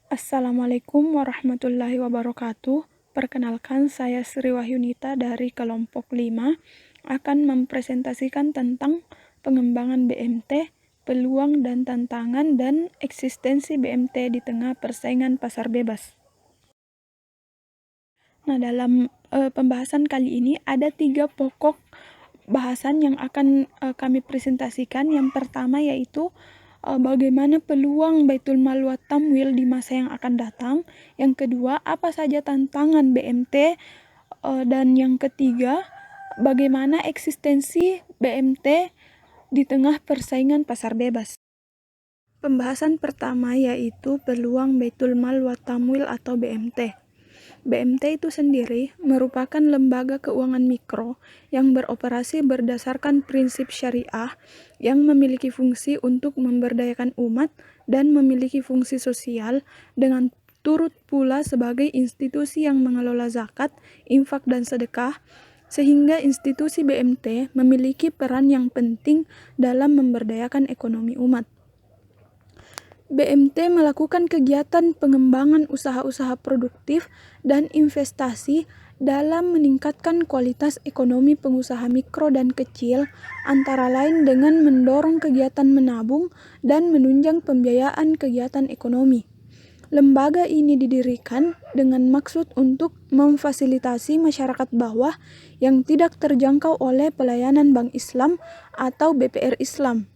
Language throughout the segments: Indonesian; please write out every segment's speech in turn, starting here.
Assalamualaikum warahmatullahi wabarakatuh. Perkenalkan, saya Sri Wahyunita dari kelompok 5 akan mempresentasikan tentang pengembangan BMT, peluang dan tantangan, dan eksistensi BMT di tengah persaingan pasar bebas. Nah, dalam pembahasan kali ini ada 3 pokok bahasan yang akan kami presentasikan. Yang pertama yaitu bagaimana peluang Baitul Mal wa Tamwil di masa yang akan datang. Yang kedua, apa saja tantangan BMT. Dan yang ketiga, bagaimana eksistensi BMT di tengah persaingan pasar bebas. Pembahasan pertama yaitu peluang Baitul Mal wa Tamwil atau BMT. BMT itu sendiri merupakan lembaga keuangan mikro yang beroperasi berdasarkan prinsip syariah yang memiliki fungsi untuk memberdayakan umat dan memiliki fungsi sosial, dengan turut pula sebagai institusi yang mengelola zakat, infak, dan sedekah, sehingga institusi BMT memiliki peran yang penting dalam memberdayakan ekonomi umat. BMT melakukan kegiatan pengembangan usaha-usaha produktif dan investasi dalam meningkatkan kualitas ekonomi pengusaha mikro dan kecil, antara lain dengan mendorong kegiatan menabung dan menunjang pembiayaan kegiatan ekonomi. Lembaga ini didirikan dengan maksud untuk memfasilitasi masyarakat bawah yang tidak terjangkau oleh pelayanan Bank Islam atau BPR Islam.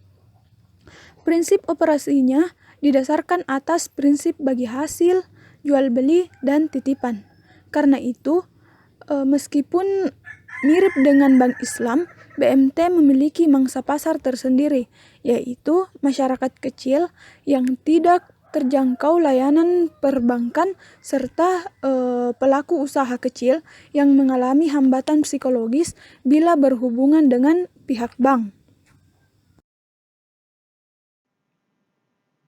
Prinsip operasinya didasarkan atas prinsip bagi hasil, jual beli, dan titipan. Karena itu, meskipun mirip dengan Bank Islam, BMT memiliki mangsa pasar tersendiri, yaitu masyarakat kecil yang tidak terjangkau layanan perbankan serta pelaku usaha kecil yang mengalami hambatan psikologis bila berhubungan dengan pihak bank.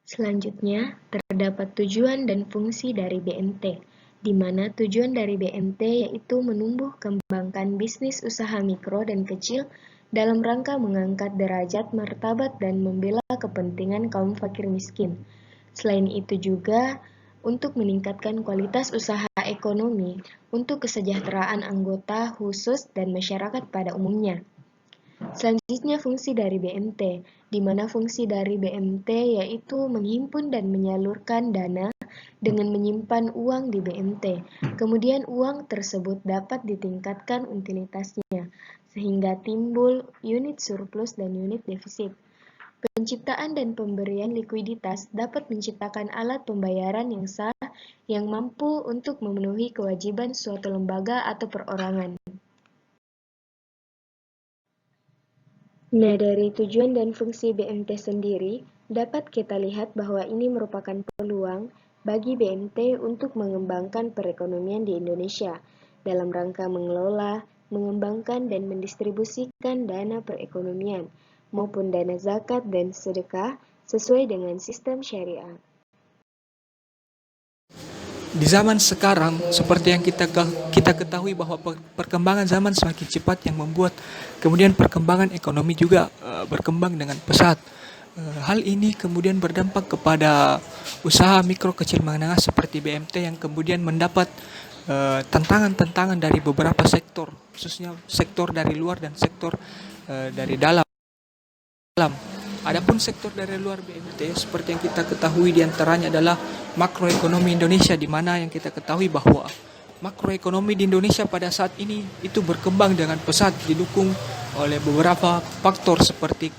Selanjutnya, terdapat tujuan dan fungsi dari BMT, di mana tujuan dari BMT yaitu menumbuh kembangkan bisnis usaha mikro dan kecil dalam rangka mengangkat derajat, martabat, dan membela kepentingan kaum fakir miskin. Selain itu juga untuk meningkatkan kualitas usaha ekonomi untuk kesejahteraan anggota khusus dan masyarakat pada umumnya. Selanjutnya fungsi dari BMT, di mana fungsi dari BMT yaitu menghimpun dan menyalurkan dana dengan menyimpan uang di BMT. Kemudian uang tersebut dapat ditingkatkan utilitasnya, sehingga timbul unit surplus dan unit defisit. Penciptaan dan pemberian likuiditas dapat menciptakan alat pembayaran yang sah yang mampu untuk memenuhi kewajiban suatu lembaga atau perorangan. Nah, dari tujuan dan fungsi BMT sendiri, dapat kita lihat bahwa ini merupakan peluang bagi BMT untuk mengembangkan perekonomian di Indonesia dalam rangka mengelola, mengembangkan, dan mendistribusikan dana perekonomian maupun dana zakat dan sedekah sesuai dengan sistem syariah. Di zaman sekarang, seperti yang kita ketahui bahwa perkembangan zaman semakin cepat yang membuat kemudian perkembangan ekonomi juga berkembang dengan pesat. Hal ini kemudian berdampak kepada usaha mikro kecil menengah seperti BMT yang kemudian mendapat tantangan-tantangan dari beberapa sektor, khususnya sektor dari luar dan sektor dari dalam. Adapun sektor dari luar BMT seperti yang kita ketahui diantaranya adalah makroekonomi Indonesia, di mana yang kita ketahui bahwa makroekonomi di Indonesia pada saat ini itu berkembang dengan pesat, didukung oleh beberapa faktor seperti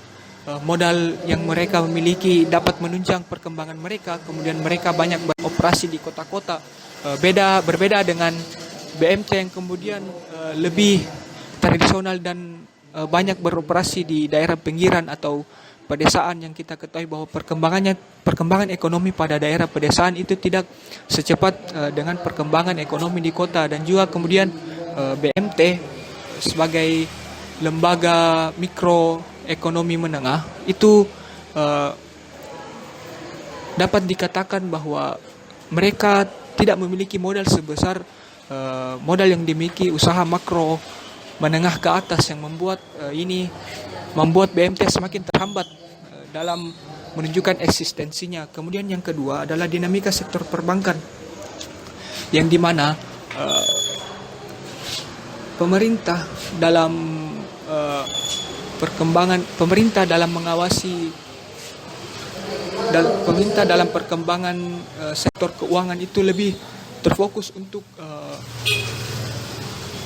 modal yang mereka miliki dapat menunjang perkembangan mereka, kemudian mereka banyak beroperasi di kota-kota, berbeda dengan BMT yang kemudian lebih tradisional dan banyak beroperasi di daerah pinggiran atau pedesaan, yang kita ketahui bahwa perkembangan ekonomi pada daerah pedesaan itu tidak secepat dengan perkembangan ekonomi di kota. Dan juga kemudian BMT sebagai lembaga mikroekonomi menengah itu dapat dikatakan bahwa mereka tidak memiliki modal sebesar modal yang dimiliki usaha makro menengah ke atas, yang membuat BMT semakin terhambat dalam menunjukkan eksistensinya. Kemudian yang kedua adalah dinamika sektor perbankan, yang dimana pemerintah dalam pemerintah dalam perkembangan sektor keuangan itu lebih terfokus untuk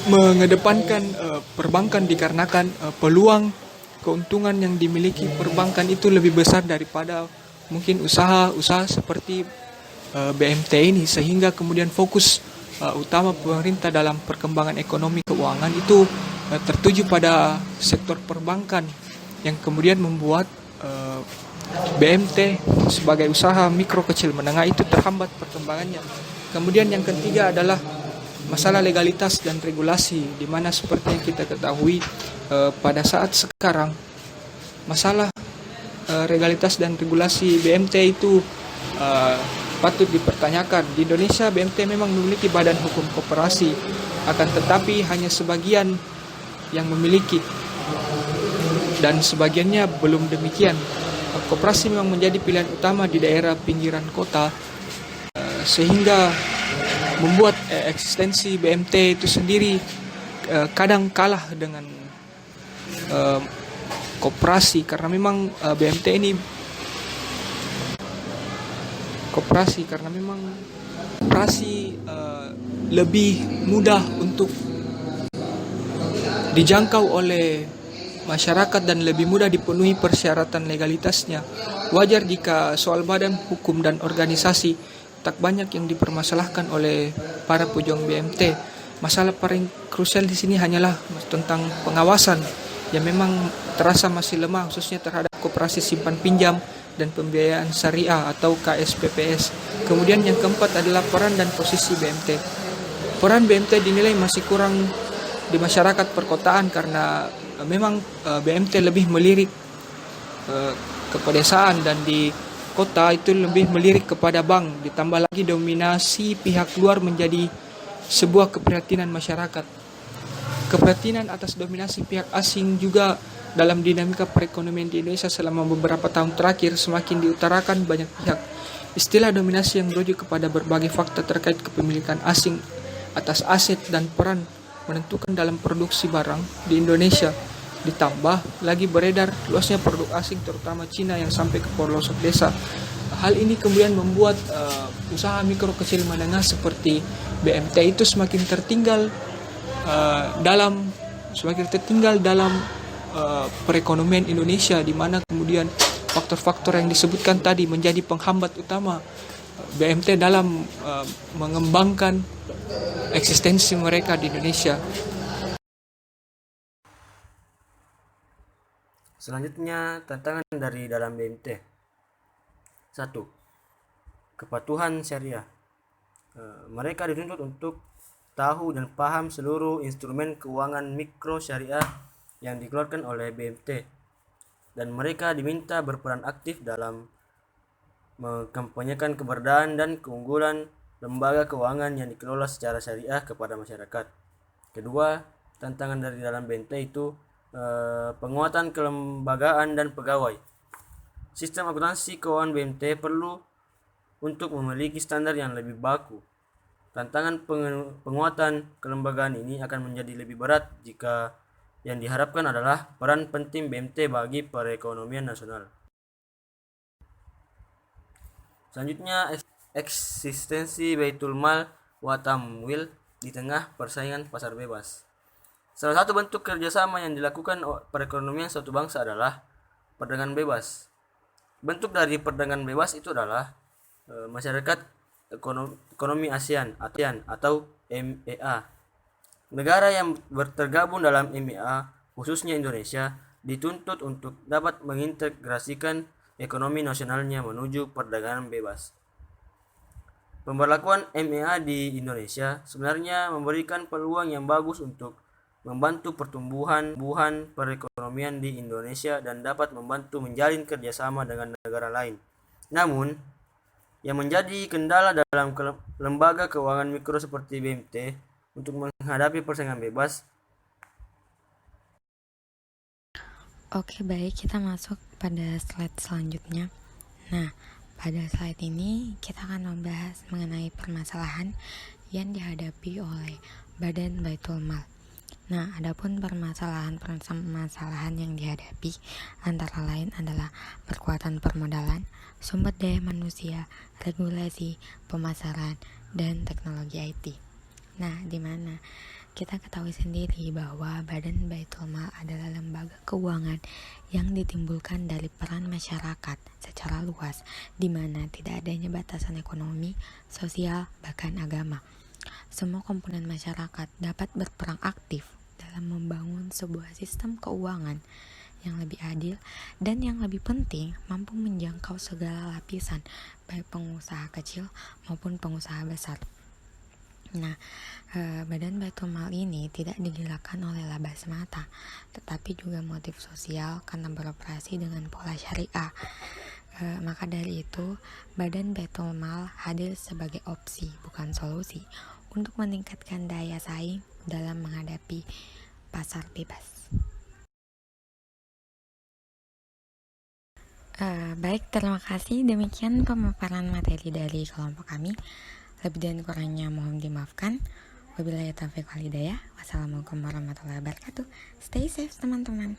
mengedepankan perbankan, dikarenakan peluang keuntungan yang dimiliki perbankan itu lebih besar daripada mungkin usaha-usaha seperti BMT ini, sehingga kemudian fokus utama pemerintah dalam perkembangan ekonomi keuangan itu tertuju pada sektor perbankan, yang kemudian membuat BMT sebagai usaha mikro kecil menengah itu terhambat perkembangannya. Kemudian yang ketiga adalah masalah legalitas dan regulasi, di mana seperti yang kita ketahui pada saat sekarang masalah legalitas dan regulasi BMT itu patut dipertanyakan. Di Indonesia BMT memang memiliki badan hukum koperasi, akan tetapi hanya sebagian yang memiliki dan sebagiannya belum demikian. Koperasi memang menjadi pilihan utama di daerah pinggiran kota, sehingga membuat eksistensi BMT itu sendiri kadang kalah dengan koperasi, karena memang BMT ini koperasi lebih mudah untuk dijangkau oleh masyarakat dan lebih mudah dipenuhi persyaratan legalitasnya. Wajar jika soal badan hukum dan organisasi tak banyak yang dipermasalahkan oleh para pejuang BMT. Masalah paling krusial di sini hanyalah tentang pengawasan yang memang terasa masih lemah, khususnya terhadap koperasi simpan pinjam dan pembiayaan syariah atau KSPPS. Kemudian yang keempat adalah peran dan posisi BMT. Peran BMT dinilai masih kurang di masyarakat perkotaan karena memang BMT lebih melirik ke pedesaan, dan di kota itu lebih melirik kepada bank. Ditambah lagi dominasi pihak luar menjadi sebuah keprihatinan masyarakat. Keprihatinan atas dominasi pihak asing juga dalam dinamika perekonomian di Indonesia selama beberapa tahun terakhir semakin diutarakan banyak pihak. Istilah dominasi yang merujuk kepada berbagai fakta terkait kepemilikan asing atas aset dan peran menentukan dalam produksi barang di Indonesia. Ditambah lagi beredar luasnya produk asing terutama Cina yang sampai ke pelosok desa. Hal ini kemudian membuat usaha mikro kecil menengah seperti BMT itu semakin tertinggal dalam perekonomian Indonesia, di mana kemudian faktor-faktor yang disebutkan tadi menjadi penghambat utama BMT dalam mengembangkan eksistensi mereka di Indonesia. Selanjutnya, tantangan dari dalam BMT. 1. Kepatuhan syariah. Mereka dituntut untuk tahu dan paham seluruh instrumen keuangan mikro syariah yang dikeluarkan oleh BMT, dan mereka diminta berperan aktif dalam mengkampanyekan keberadaan dan keunggulan lembaga keuangan yang dikelola secara syariah kepada masyarakat. Kedua, tantangan dari dalam BMT itu penguatan kelembagaan dan pegawai. Sistem akuntansi keuangan BMT perlu untuk memiliki standar yang lebih baku. Tantangan penguatan kelembagaan ini akan menjadi lebih berat jika yang diharapkan adalah peran penting BMT bagi perekonomian nasional. Selanjutnya, eksistensi Baitul Mal wa Tamwil di tengah persaingan pasar bebas. Salah satu bentuk kerjasama yang dilakukan perekonomian suatu bangsa adalah perdagangan bebas. Bentuk dari perdagangan bebas itu adalah masyarakat ekonomi ASEAN atau MEA. Negara yang tergabung dalam MEA, khususnya Indonesia, dituntut untuk dapat mengintegrasikan ekonomi nasionalnya menuju perdagangan bebas. Pemberlakuan MEA di Indonesia sebenarnya memberikan peluang yang bagus untuk membantu pertumbuhan perekonomian di Indonesia dan dapat membantu menjalin kerjasama dengan negara lain. Namun, yang menjadi kendala dalam lembaga keuangan mikro seperti BMT untuk menghadapi persaingan bebas. Oke, baik, kita masuk pada slide selanjutnya. Nah, pada slide ini kita akan membahas mengenai permasalahan yang dihadapi oleh Badan Baitul Mal. Nah, adapun permasalahan yang dihadapi antara lain adalah perkuatan permodalan, sumber daya manusia, regulasi, pemasaran, dan teknologi IT. Nah, di mana kita ketahui sendiri bahwa Badan Baitul Mal adalah lembaga keuangan yang ditimbulkan dari peran masyarakat secara luas, di mana tidak adanya batasan ekonomi, sosial, bahkan agama. Semua komponen masyarakat dapat berperan aktif dalam membangun sebuah sistem keuangan yang lebih adil dan yang lebih penting mampu menjangkau segala lapisan, baik pengusaha kecil maupun pengusaha besar. Nah, Badan Baitul Mal ini tidak digerakkan oleh laba semata, tetapi juga motif sosial karena beroperasi dengan pola syariah. Maka dari itu, Badan Baitul Mal hadir sebagai opsi, bukan solusi, untuk meningkatkan daya saing dalam menghadapi pasar bebas. Baik, terima kasih. Demikian pemaparan materi dari kelompok kami. Lebih dan kurangnya mohon dimaafkan. Wabillahi taufiq wal hidayah. Wassalamualaikum warahmatullahi wabarakatuh. Stay safe teman-teman.